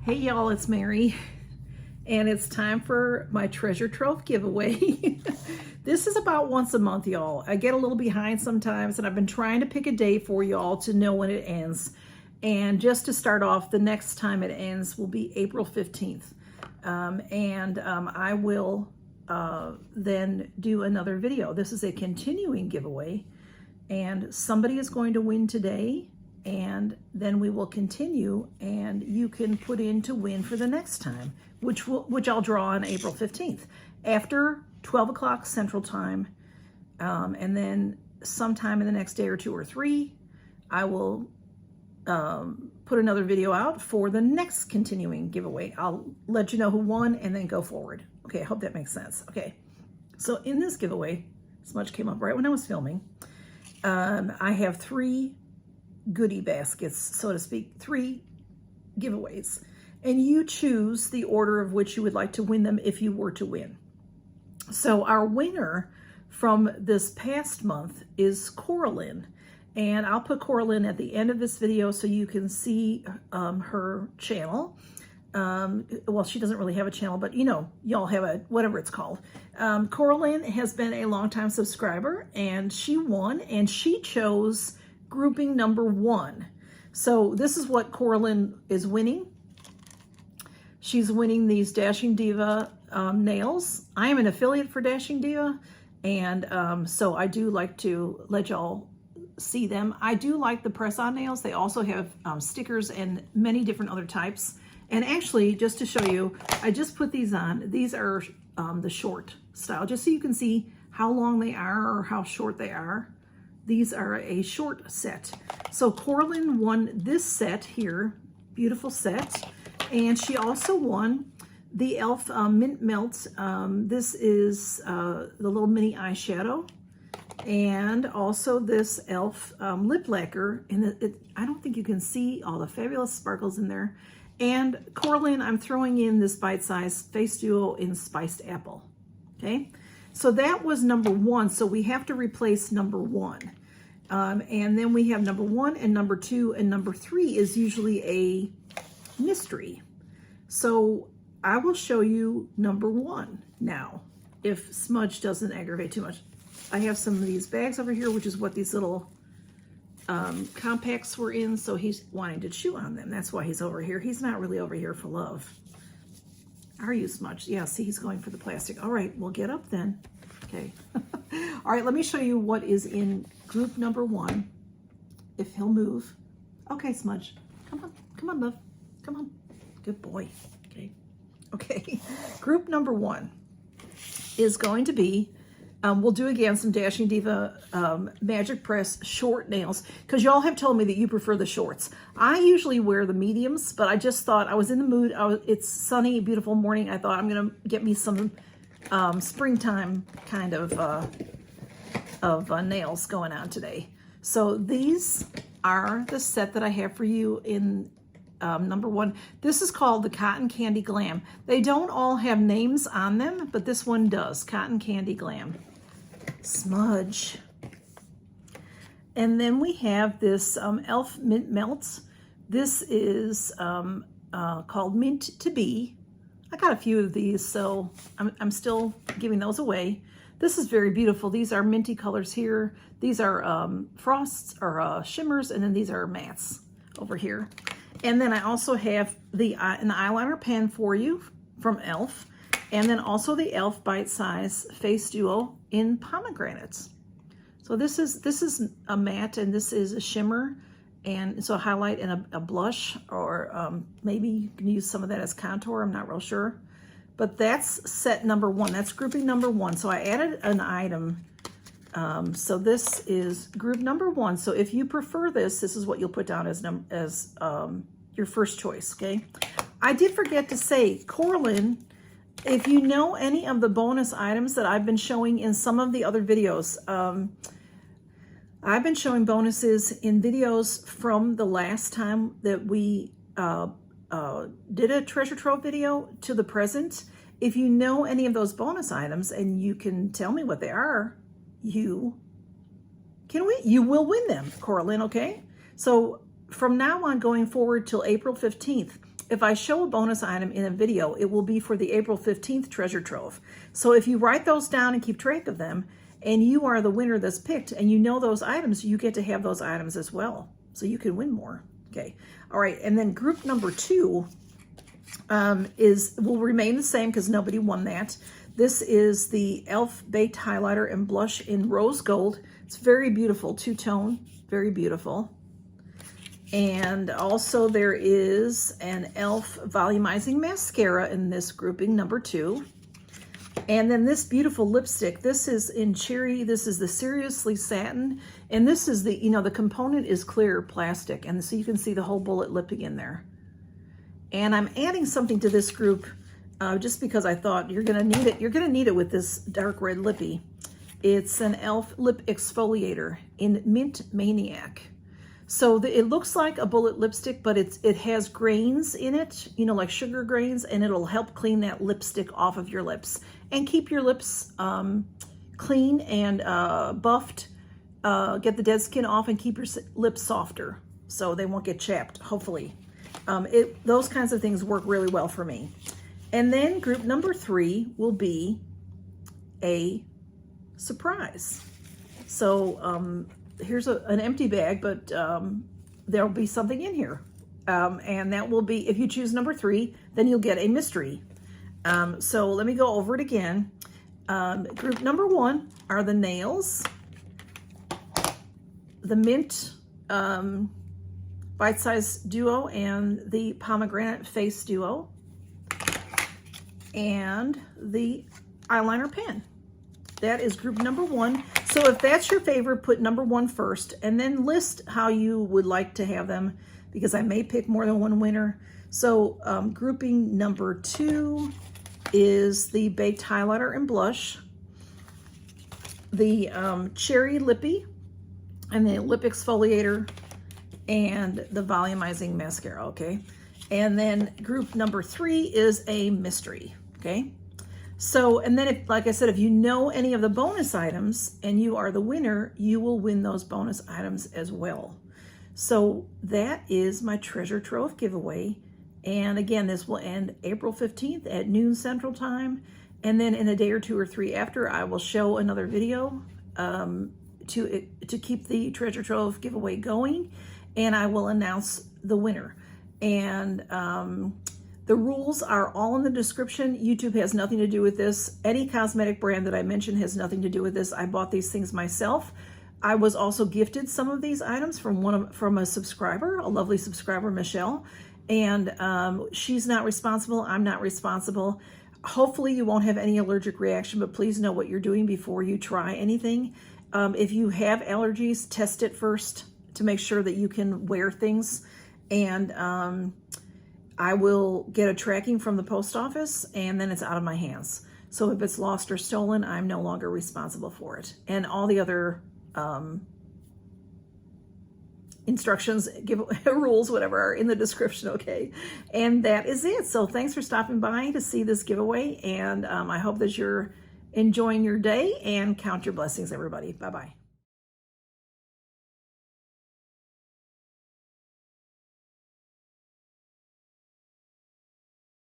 Hey y'all, it's Mary, and it's time for my treasure trove giveaway. This is about once a month, y'all. I get a little behind sometimes, and I've been trying to pick a day for y'all to know when it ends. And just to start off, the next time it ends will be April 15th. I will then do another video. This is a continuing giveaway, and somebody is going to win today. And then we will continue, and you can put in to win for the next time, which I'll draw on April 15th after 12 o'clock Central Time. And then sometime in the next day or two or three, I will put another video out for the next continuing giveaway. I'll let you know who won and then go forward. Okay, I hope that makes sense. Okay, so in this giveaway, this much came up right when I was filming. I have three goodie baskets, so to speak, three giveaways, and you choose the order of which you would like to win them if you were to win. So our winner from this past month is Coraline, and I'll put Coraline at the end of this video so you can see her channel. Well, she doesn't really have a channel, but you know, y'all have a, whatever it's called. Coraline has been a longtime subscriber, and she won, and she chose grouping number 1. So this is what Coraline is winning. She's winning these Dashing Diva nails. I am an affiliate for Dashing Diva, and so I do like to let y'all see them. I do like the press-on nails. They also have stickers and many different other types. And actually, just to show you, I just put these on. These are the short style, just so you can see how long they are or how short they are. These are a short set. So Coraline won this set here, beautiful set. And she also won the e.l.f. Mint Melt. This is the little mini eyeshadow. And also this e.l.f. Lip lacquer. And I don't think you can see all the fabulous sparkles in there. And Coraline, I'm throwing in this bite-size Face Duo in Spiced Apple. Okay? So that was number 1. So we have to replace number 1. And then we have number 1 and number 2, and number 3 is usually a mystery. So I will show you number 1 now, if smudge doesn't aggravate too much. I have some of these bags over here, which is what these little compacts were in, so he's wanting to chew on them. That's why he's over here. He's not really over here for love. Are you, Smudge? Yeah, see, he's going for the plastic. All right, we'll get up then. Okay. All right, let me show you what is in group number 1, if he'll move. Okay, Smudge. Come on, love. Come on. Good boy. Okay. Okay. Group number 1 is going to be, we'll do again some Dashing Diva Magic Press short nails, because y'all have told me that you prefer the shorts. I usually wear the mediums, but I just thought I was in the mood. It's sunny, beautiful morning. I thought I'm going to get me some springtime kind of nails going on today. So these are the set that I have for you in number 1. This is called the Cotton Candy Glam. They don't all have names on them, but this one does. Cotton Candy Glam. Smudge. And then we have this e.l.f. Mint Melts. This is called Mint to Be. I got a few of these, so I'm still giving those away. This is very beautiful. These are minty colors here. These are frosts or shimmers, and then these are mattes over here. And then I also have an eyeliner pen for you from e.l.f. And then also the e.l.f. Bite Size Face Duo in Pomegranates. So this is a matte, and this is a shimmer. And so a highlight and a blush, or maybe you can use some of that as contour. I'm not real sure. But that's set number 1. That's grouping number 1. So I added an item. So this is group number 1. So if you prefer this is what you'll put down as your first choice, okay? I did forget to say, Coraline, if you know any of the bonus items that I've been showing in some of the other videos, I've been showing bonuses in videos from the last time that we did a treasure trove video to the present. If you know any of those bonus items and you can tell me what they are, you will win them, Coraline, okay? So from now on going forward till April 15th, if I show a bonus item in a video, it will be for the April 15th treasure trove. So if you write those down and keep track of them, and you are the winner that's picked, and you know those items, you get to have those items as well. So you can win more. Okay. All right. And then group number 2 will remain the same because nobody won that. This is the e.l.f. Baked Highlighter and Blush in Rose Gold. It's very beautiful, two-tone, very beautiful. And also there is an e.l.f. Volumizing Mascara in this grouping, number 2. And then this beautiful lipstick, this is in Cherry. This is the Seriously Satin. And this is the, you know, the component is clear plastic. And so you can see the whole bullet lipping in there. And I'm adding something to this group just because I thought you're gonna need it. You're gonna need it with this dark red lippy. It's an e.l.f. Lip Exfoliator in Mint Maniac. So it looks like a bullet lipstick, but it has grains in it, you know, like sugar grains, and it'll help clean that lipstick off of your lips and keep your lips clean and buffed, get the dead skin off and keep your lips softer so they won't get chapped, hopefully. Those kinds of things work really well for me. And then group number 3 will be a surprise. So here's an empty bag, but there'll be something in here. And that will be, if you choose number 3, then you'll get a mystery. So let me go over it again. Group number 1 are the nails, the mint Bite Size Duo and the Pomegranate Face Duo, and the eyeliner pen. That is group number 1. So if that's your favorite, put number 1 first, and then list how you would like to have them, because I may pick more than one winner. So grouping number 2 is the Baked Highlighter and Blush, the Cherry Lippy, and the Lip Exfoliator, and the Volumizing Mascara, okay? And then group number 3 is a mystery, okay? So, and then if, like I said, if you know any of the bonus items and you are the winner, you will win those bonus items as well. So that is my treasure trove giveaway. And again, this will end April 15th at noon Central Time. And then in a day or 2 or 3 after, I will show another video to keep the treasure trove giveaway going. And I will announce the winner. And the rules are all in the description. YouTube has nothing to do with this. Any cosmetic brand that I mentioned has nothing to do with this. I bought these things myself. I was also gifted some of these items from a subscriber, a lovely subscriber, Michelle. And she's not responsible. I'm not responsible. Hopefully you won't have any allergic reaction, but please know what you're doing before you try anything. If you have allergies, test it first to make sure that you can wear things. And I will get a tracking from the post office, and then it's out of my hands. So if it's lost or stolen, I'm no longer responsible for it. And all the other instructions, rules, whatever, are in the description, okay? And that is it. So thanks for stopping by to see this giveaway, and I hope that you're enjoying your day, and count your blessings, everybody. Bye-bye.